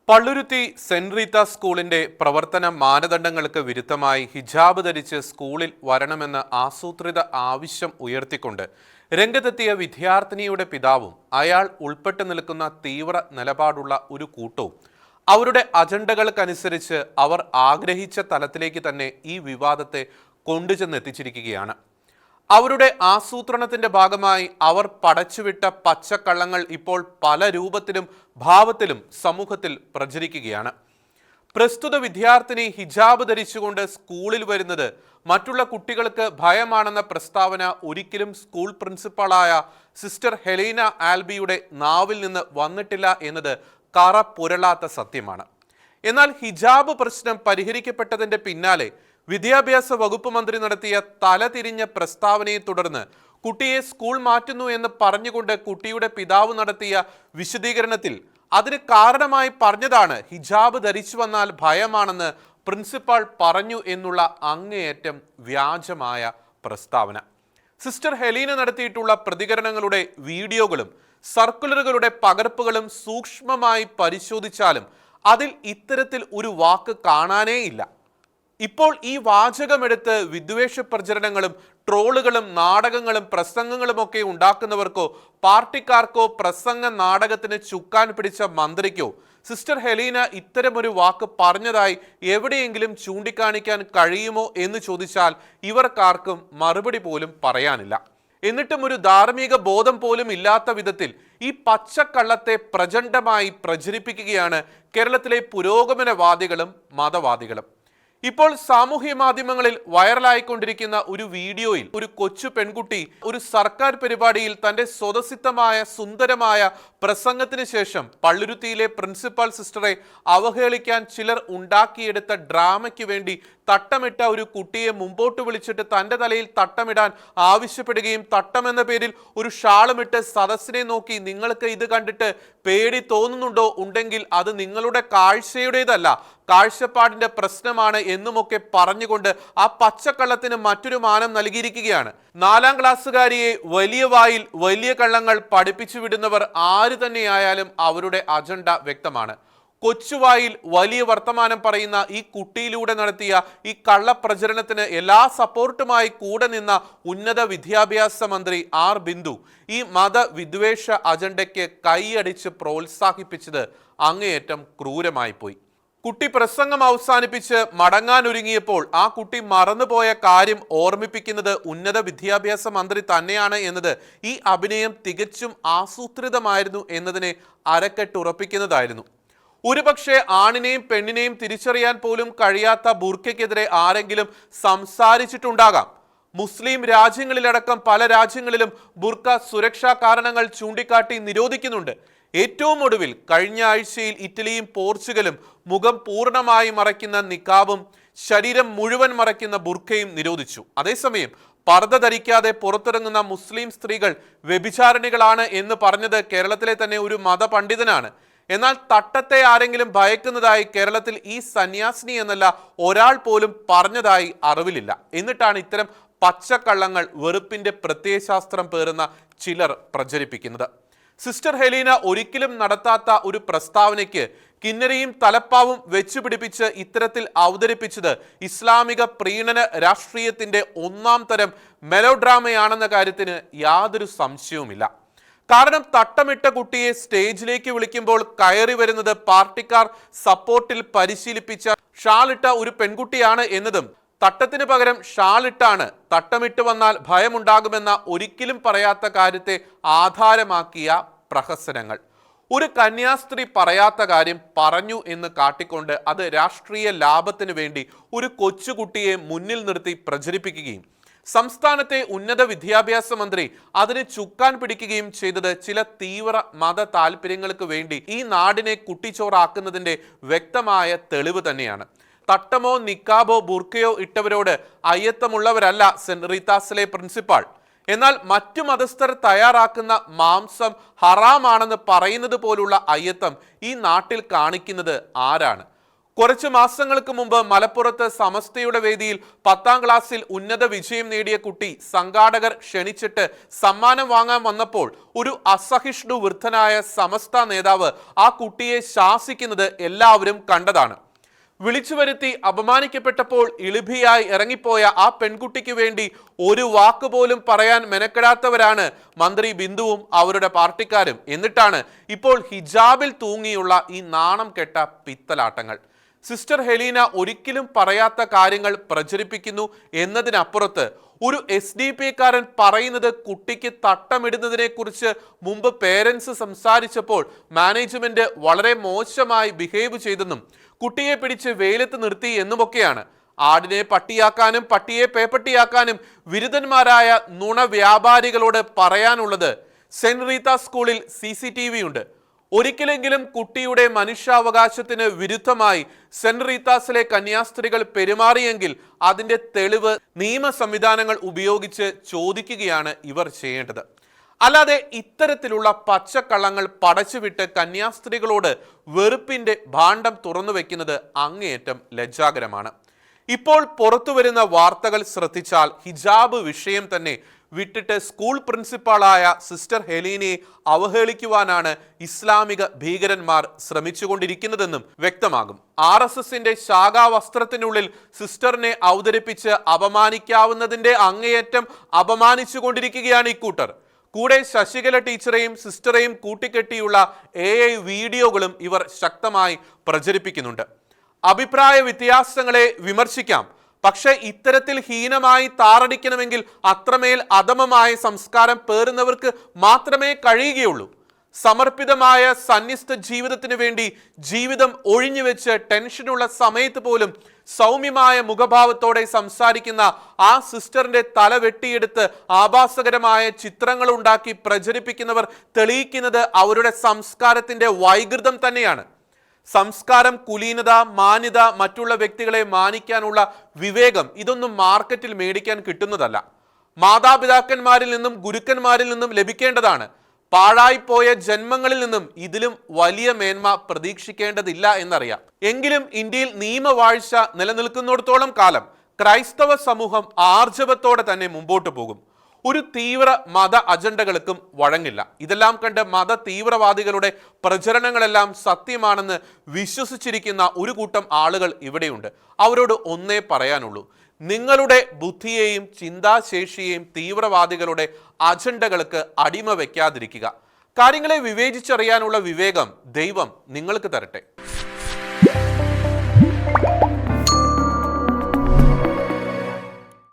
Palluruthy saint Reetha സ്കൂളിന്റെ പ്രവർത്തന മാനദണ്ഡങ്ങൾക്ക് വിരുദ്ധമായി ഹിജാബ് ധരിച്ച് സ്കൂളിൽ വരണമെന്ന ആസൂത്രിത ആവശ്യം ഉയർത്തിക്കൊണ്ട് രംഗത്തെത്തിയ വിദ്യാർത്ഥിനിയുടെ പിതാവും അയാൾ ഉൾപ്പെട്ടു നിൽക്കുന്ന തീവ്ര നിലപാടുള്ള ഒരു കൂട്ടവും അവരുടെ അജണ്ടകൾക്കനുസരിച്ച് അവർ ആഗ്രഹിച്ച തലത്തിലേക്ക് തന്നെ ഈ വിവാദത്തെ കൊണ്ടുചെന്നെത്തിച്ചിരിക്കുകയാണ്. അവരുടെ ആസൂത്രണത്തിന്റെ ഭാഗമായി അവർ പടച്ചുവിട്ട പച്ചക്കള്ളങ്ങൾ ഇപ്പോൾ പല രൂപത്തിലും ഭാവത്തിലും സമൂഹത്തിൽ പ്രചരിക്കുകയാണ്. പ്രസ്തുത വിദ്യാർത്ഥിനി ഹിജാബ് ധരിച്ചുകൊണ്ട് സ്കൂളിൽ വരുന്നത് മറ്റുള്ള കുട്ടികൾക്ക് ഭയമാണെന്ന പ്രസ്താവന ഒരിക്കലും സ്കൂൾ പ്രിൻസിപ്പളായ സിസ്റ്റർ ഹെലീന ആൽബിയുടെ നാവിൽ നിന്ന് വന്നിട്ടില്ല എന്നത് കറ പുരളാത്ത സത്യമാണ്. എന്നാൽ ഹിജാബ് പ്രശ്നം പരിഹരിക്കപ്പെട്ടതിന്റെ പിന്നാലെ വിദ്യാഭ്യാസ വകുപ്പ് മന്ത്രി നടത്തിയ തലതിരിഞ്ഞ പ്രസ്താവനയെ തുടർന്ന് കുട്ടിയെ സ്കൂൾ മാറ്റുന്നു എന്ന് പറഞ്ഞുകൊണ്ട് കുട്ടിയുടെ പിതാവ് നടത്തിയ വിശദീകരണത്തിൽ അതിന് കാരണമായി പറഞ്ഞതാണ് ഹിജാബ് ധരിച്ചു വന്നാൽ ഭയമാണെന്ന് പ്രിൻസിപ്പാൾ പറഞ്ഞു എന്നുള്ള അങ്ങേയറ്റം വ്യാജമായ പ്രസ്താവന. സിസ്റ്റർ ഹെലീന നടത്തിയിട്ടുള്ള പ്രതികരണങ്ങളുടെ വീഡിയോകളും സർക്കുലറുകളുടെ പകർപ്പുകളും സൂക്ഷ്മമായി പരിശോധിച്ചാലും അതിൽ ഇത്തരത്തിൽ ഒരു വാക്ക് കാണാനേയില്ല. ഇപ്പോൾ ഈ വാചകമെടുത്ത് വിദ്വേഷ പ്രചരണങ്ങളും ട്രോളുകളും നാടകങ്ങളും പ്രസംഗങ്ങളുമൊക്കെ ഉണ്ടാക്കുന്നവർക്കോ പാർട്ടിക്കാർക്കോ പ്രസംഗ നാടകത്തിന് ചുക്കാൻ പിടിച്ച മന്ത്രിക്കോ സിസ്റ്റർ ഹെലീന ഇത്തരമൊരു വാക്ക് പറഞ്ഞതായി എവിടെയെങ്കിലും ചൂണ്ടിക്കാണിക്കാൻ കഴിയുമോ എന്ന് ചോദിച്ചാൽ ഇവർക്കാർക്കും മറുപടി പോലും പറയാനില്ല. എന്നിട്ടും ഒരു ധാർമ്മിക ബോധം പോലും ഇല്ലാത്ത വിധത്തിൽ ഈ പച്ചക്കള്ളത്തെ പ്രചണ്ഡമായി പ്രചരിപ്പിക്കുകയാണ് കേരളത്തിലെ പുരോഗമനവാദികളും മതവാദികളും. ഇപ്പോൾ സാമൂഹ്യ മാധ്യമങ്ങളിൽ വൈറലായിക്കൊണ്ടിരിക്കുന്ന ഒരു വീഡിയോയിൽ ഒരു കൊച്ചു പെൺകുട്ടി ഒരു സർക്കാർ പരിപാടിയിൽ തന്റെ സ്വതസിദ്ധമായ സുന്ദരമായ പ്രസംഗത്തിന് ശേഷം പള്ളുരുത്തിയിലെ പ്രിൻസിപ്പൽ സിസ്റ്ററെ അവഹേളിക്കാൻ ചിലർ ഉണ്ടാക്കിയെടുത്ത ഡ്രാമയ്ക്ക് വേണ്ടി തട്ടമിട്ട ഒരു കുട്ടിയെ മുമ്പോട്ട് വിളിച്ചിട്ട് തൻ്റെ തലയിൽ തട്ടമിടാൻ ആവശ്യപ്പെടുകയും തട്ടമെന്ന പേരിൽ ഒരു ഷാളുമിട്ട് സദസ്സിനെ നോക്കി നിങ്ങൾക്ക് ഇത് കണ്ടിട്ട് പേടി തോന്നുന്നുണ്ടോ, ഉണ്ടെങ്കിൽ അത് നിങ്ങളുടെ കാഴ്ചയുടേതല്ല, കാഴ്ചപ്പാടിന്റെ പ്രശ്നമാണ് എന്നുമൊക്കെ പറഞ്ഞുകൊണ്ട് ആ പച്ചക്കള്ളത്തിന് മറ്റൊരു മാനം നൽകിയിരിക്കുകയാണ്. 4ാം ക്ലാസ്സുകാരിയെ വലിയ വായിൽ വലിയ കള്ളങ്ങൾ പഠിപ്പിച്ചു വിടുന്നവർ ആര് തന്നെയായാലും അവരുടെ അജണ്ട വ്യക്തമാണ്. കൊച്ചുവായിൽ വലിയ വർത്തമാനം പറയുന്ന ഈ കുട്ടിയിലൂടെ നടത്തിയ ഈ കള്ളപ്രചരണത്തിന് എല്ലാ സപ്പോർട്ടുമായി കൂടെ നിന്ന ഉന്നത വിദ്യാഭ്യാസ മന്ത്രി ആർ ബിന്ദു ഈ മതവിദ്വേഷ അജണ്ടയ്ക്ക് കൈയടിച്ച് പ്രോത്സാഹിപ്പിച്ചത് അങ്ങേയറ്റം ക്രൂരമായി പോയി. കുട്ടി പ്രസംഗം അവസാനിപ്പിച്ച് മടങ്ങാനൊരുങ്ങിയപ്പോൾ ആ കുട്ടി മറന്നുപോയ കാര്യം ഓർമ്മിപ്പിക്കുന്നത് ഉന്നത വിദ്യാഭ്യാസ മന്ത്രി തന്നെയാണ് എന്നത് ഈ അഭിനയം തികച്ചും ആസൂത്രിതമായിരുന്നു എന്നതിനെ അരക്കെട്ടുറപ്പിക്കുന്നതായിരുന്നു. ഒരുപക്ഷെ ആണിനെയും പെണ്ണിനെയും തിരിച്ചറിയാൻ പോലും കഴിയാത്ത ബുർക്കയ്ക്കെതിരെ ആരെങ്കിലും സംസാരിച്ചിട്ടുണ്ടാകാം. മുസ്ലിം രാജ്യങ്ങളിലടക്കം പല രാജ്യങ്ങളിലും ബുർക്ക സുരക്ഷാ കാരണങ്ങൾ ചൂണ്ടിക്കാട്ടി നിരോധിക്കുന്നുണ്ട്. ഏറ്റവും ഒടുവിൽ കഴിഞ്ഞ ആഴ്ചയിൽ ഇറ്റലിയും പോർച്ചുഗലും മുഖം പൂർണ്ണമായി മറയ്ക്കുന്ന നിക്കാബും ശരീരം മുഴുവൻ മറയ്ക്കുന്ന ബുർക്കയും നിരോധിച്ചു. അതേസമയം പർദ്ദ ധരിക്കാതെ പുറത്തിറങ്ങുന്ന മുസ്ലിം സ്ത്രീകൾ വ്യഭിചാരിണികളാണ് എന്ന് പറഞ്ഞത് കേരളത്തിലെ തന്നെ ഒരു മതപണ്ഡിതനാണ്. എന്നാൽ തട്ടത്തെ ആരെങ്കിലും ഭയക്കുന്നതായി കേരളത്തിൽ ഈ സന്യാസിനി എന്നല്ല ഒരാൾ പോലും പറഞ്ഞതായി അറിവിലില്ല. എന്നിട്ടാണ് ഇത്തരം പച്ചക്കള്ളങ്ങൾ വെറുപ്പിന്റെ പ്രത്യയശാസ്ത്രം പേറുന്ന ചിലർ പ്രചരിപ്പിക്കുന്നത്. സിസ്റ്റർ ഹെലീന ഒരിക്കലും നടത്താത്ത ഒരു പ്രസ്താവനയ്ക്ക് കിന്നരിയും തലപ്പാവും വെച്ചുപിടിപ്പിച്ച് ഇത്തരത്തിൽ അവതരിപ്പിച്ചത് ഇസ്ലാമിക പ്രീണന രാഷ്ട്രീയത്തിന്റെ 1ാം തരം മെലോഡ്രാമയാണെന്ന കാര്യത്തിന് യാതൊരു സംശയവുമില്ല. കാരണം തട്ടമിട്ട കുട്ടിയെ സ്റ്റേജിലേക്ക് വിളിക്കുമ്പോൾ കയറി വരുന്നത് പാർട്ടിക്കാർ സപ്പോർട്ടിൽ പരിശീലിപ്പിച്ച ഷാളിട്ട ഒരു പെൺകുട്ടിയാണ് എന്നതും തട്ടത്തിന് പകരം ഷാളിട്ടാണ് തട്ടമിട്ട് വന്നാൽ ഭയമുണ്ടാകുമെന്ന ഒരിക്കലും പറയാത്ത കാര്യത്തെ ആധാരമാക്കിയ പ്രഹസനങ്ങൾ. ഒരു കന്യാസ്ത്രീ പറയാത്ത കാര്യം പറഞ്ഞു എന്ന് കാട്ടിക്കൊണ്ട് അത് രാഷ്ട്രീയ ലാഭത്തിന് വേണ്ടി ഒരു കൊച്ചുകുട്ടിയെ മുന്നിൽ നിർത്തി പ്രചരിപ്പിക്കുകയും സംസ്ഥാനത്തെ ഉന്നത വിദ്യാഭ്യാസ മന്ത്രി അതിനെ ചുക്കാൻ പിടിക്കുകയും ചെയ്തത് ചില തീവ്ര മത താല്പര്യങ്ങൾക്ക് വേണ്ടി ഈ നാടിനെ കുട്ടിച്ചോറാക്കുന്നതിന്റെ വ്യക്തമായ തെളിവ് തന്നെയാണ്. തട്ടമോ നിക്കാബോ ബുർക്കയോ ഇട്ടവരോട് അയ്യത്തമുള്ളവരല്ല സെന്റ് റീത്താസിലെ പ്രിൻസിപ്പാൾ. എന്നാൽ മറ്റു മതസ്ഥർ തയ്യാറാക്കുന്ന മാംസം ഹറാമാണെന്ന് പറയുന്നത് പോലുള്ള അയ്യത്തം ഈ നാട്ടിൽ കാണിക്കുന്നത് ആരാണ്? കുറച്ച് മാസങ്ങൾക്ക് മുമ്പ് മലപ്പുറത്ത് സമസ്തയുടെ വേദിയിൽ 10ാം ക്ലാസ്സിൽ ഉന്നത വിജയം നേടിയ കുട്ടി സംഘാടകർ ക്ഷണിച്ചിട്ട് സമ്മാനം വാങ്ങാൻ വന്നപ്പോൾ ഒരു അസഹിഷ്ണു വൃദ്ധനായ സമസ്ത നേതാവ് ആ കുട്ടിയെ ശാസിക്കുന്നത് എല്ലാവരും കണ്ടതാണ്. വിളിച്ചു വരുത്തി അപമാനിക്കപ്പെട്ടപ്പോൾ ഇളിഭിയായി ഇറങ്ങിപ്പോയ ആ പെൺകുട്ടിക്ക് വേണ്ടി ഒരു വാക്കുപോലും പറയാൻ മെനക്കെടാത്തവരാണ് മന്ത്രി ബിന്ദുവും അവരുടെ പാർട്ടിക്കാരും. എന്നിട്ടാണ് ഇപ്പോൾ ഹിജാബിൽ തൂങ്ങിയുള്ള ഈ നാണം കെട്ട പിത്തലാട്ടങ്ങൾ. സിസ്റ്റർ ഹെലീന ഒരിക്കലും പറയാത്ത കാര്യങ്ങൾ പ്രചരിപ്പിക്കുന്നു എന്നതിനപ്പുറത്ത് ഒരു SDP-കാരൻ പറയുന്നത് കുട്ടിക്ക് തട്ടമിടുന്നതിനെ കുറിച്ച് മുമ്പ് പേരൻസ് സംസാരിച്ചപ്പോൾ മാനേജ്മെന്റ് വളരെ മോശമായി ബിഹേവ് ചെയ്തെന്നും കുട്ടിയെ പിടിച്ച് വെയിലത്ത് നിർത്തി എന്നുമൊക്കെയാണ്. ആടിനെ പട്ടിയാക്കാനും പട്ടിയെ പേപ്പട്ടിയാക്കാനും വിരുദ്ധന്മാരായ നുണ വ്യാപാരികളോട് പറയാനുള്ളത് സെന്റ് റീത്ത സ്കൂളിൽ CCTV ഉണ്ട്. ഒരിക്കലെങ്കിലും കുട്ടിയുടെ മനുഷ്യാവകാശത്തിന് വിരുദ്ധമായി സെന്റ് റീത്താസിലെ കന്യാസ്ത്രീകൾ പെരുമാറിയെങ്കിൽ അതിന്റെ തെളിവ് നിയമ സംവിധാനങ്ങൾ ഉപയോഗിച്ച് ചോദിക്കുകയാണ് ഇവർ ചെയ്യേണ്ടത്. അല്ലാതെ ഇത്തരത്തിലുള്ള പച്ചക്കള്ളങ്ങൾ പടച്ചുവിട്ട് കന്യാസ്ത്രീകളോട് വെറുപ്പിന്റെ ഭാണ്ഡം തുറന്നു വെക്കുന്നത് അങ്ങേയറ്റം ലജ്ജാകരമാണ്. ഇപ്പോൾ പുറത്തുവരുന്ന വാർത്തകൾ ശ്രദ്ധിച്ചാൽ ഹിജാബ് വിഷയം തന്നെ വിട്ടിട്ട് സ്കൂൾ പ്രിൻസിപ്പാളായ സിസ്റ്റർ ഹെലീനയെ അവഹേളിക്കുവാനാണ് ഇസ്ലാമിക ഭീകരന്മാർ ശ്രമിച്ചുകൊണ്ടിരിക്കുന്നതെന്നും വ്യക്തമാകും. RSSന്റെ ശാഖാവസ്ത്രത്തിനുള്ളിൽ സിസ്റ്ററിനെ അവതരിപ്പിച്ച് അപമാനിക്കാവുന്നതിന്റെ അങ്ങേയറ്റം അപമാനിച്ചുകൊണ്ടിരിക്കുകയാണ് ഇക്കൂട്ടർ. കൂടെ ശശികല ടീച്ചറെയും സിസ്റ്ററെയും കൂട്ടിക്കെട്ടിയുള്ള AI വീഡിയോകളും ഇവർ ശക്തമായി പ്രചരിപ്പിക്കുന്നുണ്ട്. അഭിപ്രായ വ്യത്യാസങ്ങളെ വിമർശിക്കാം, പക്ഷെ ഇത്തരത്തിൽ ഹീനമായി താറടിക്കണമെങ്കിൽ അത്രമേൽ അധമമായ സംസ്കാരം പേറുന്നവർക്ക് മാത്രമേ കഴിയുകയുള്ളൂ. സമർപ്പിതമായ സന്യസ്ത ജീവിതത്തിന് വേണ്ടി ജീവിതം ഒഴിഞ്ഞുവെച്ച് ടെൻഷനുള്ള സമയത്ത് പോലും സൗമ്യമായ മുഖഭാവത്തോടെ സംസാരിക്കുന്ന ആ സിസ്റ്ററിന്റെ തല വെട്ടിയെടുത്ത് ആഭാസകരമായ ചിത്രങ്ങൾ ഉണ്ടാക്കി പ്രചരിപ്പിക്കുന്നവർ തെളിയിക്കുന്നത് അവരുടെ സംസ്കാരത്തിന്റെ വൈകൃതം തന്നെയാണ്. സംസ്കാരം, കുലീനത, മാന്യത, മറ്റുള്ള വ്യക്തികളെ മാനിക്കാനുള്ള വിവേകം ഇതൊന്നും മാർക്കറ്റിൽ മേടിക്കാൻ കിട്ടുന്നതല്ല. മാതാപിതാക്കന്മാരിൽ നിന്നും ഗുരുക്കന്മാരിൽ നിന്നും ലഭിക്കേണ്ടതാണ്. പാഴായിപ്പോയ ജന്മങ്ങളിൽ നിന്നും ഇതിലും വലിയ മേന്മ പ്രതീക്ഷിക്കേണ്ടതില്ല എന്നറിയാം. എങ്കിലും ഇന്ത്യയിൽ നിയമവാഴ്ച നിലനിൽക്കുന്നിടത്തോളം കാലം ക്രൈസ്തവ സമൂഹം ആർജവത്തോടെ തന്നെ മുമ്പോട്ട് പോകും. ഒരു തീവ്ര മത അജണ്ടകൾക്കും വഴങ്ങില്ല. ഇതെല്ലാം കണ്ട് മത തീവ്രവാദികളുടെ പ്രചരണങ്ങളെല്ലാം സത്യമാണെന്ന് വിശ്വസിച്ചിരിക്കുന്ന ഒരു കൂട്ടം ആളുകൾ ഇവിടെയുണ്ട്. അവരോട് ഒന്നേ പറയാനുള്ളൂ: നിങ്ങളുടെ ബുദ്ധിയെയും ചിന്താശേഷിയെയും തീവ്രവാദികളുടെ അജണ്ടകൾക്ക് അടിമ വയ്ക്കാതിരിക്കുക. കാര്യങ്ങളെ വിവേചിച്ചറിയാനുള്ള വിവേകം ദൈവം നിങ്ങൾക്ക് തരട്ടെ.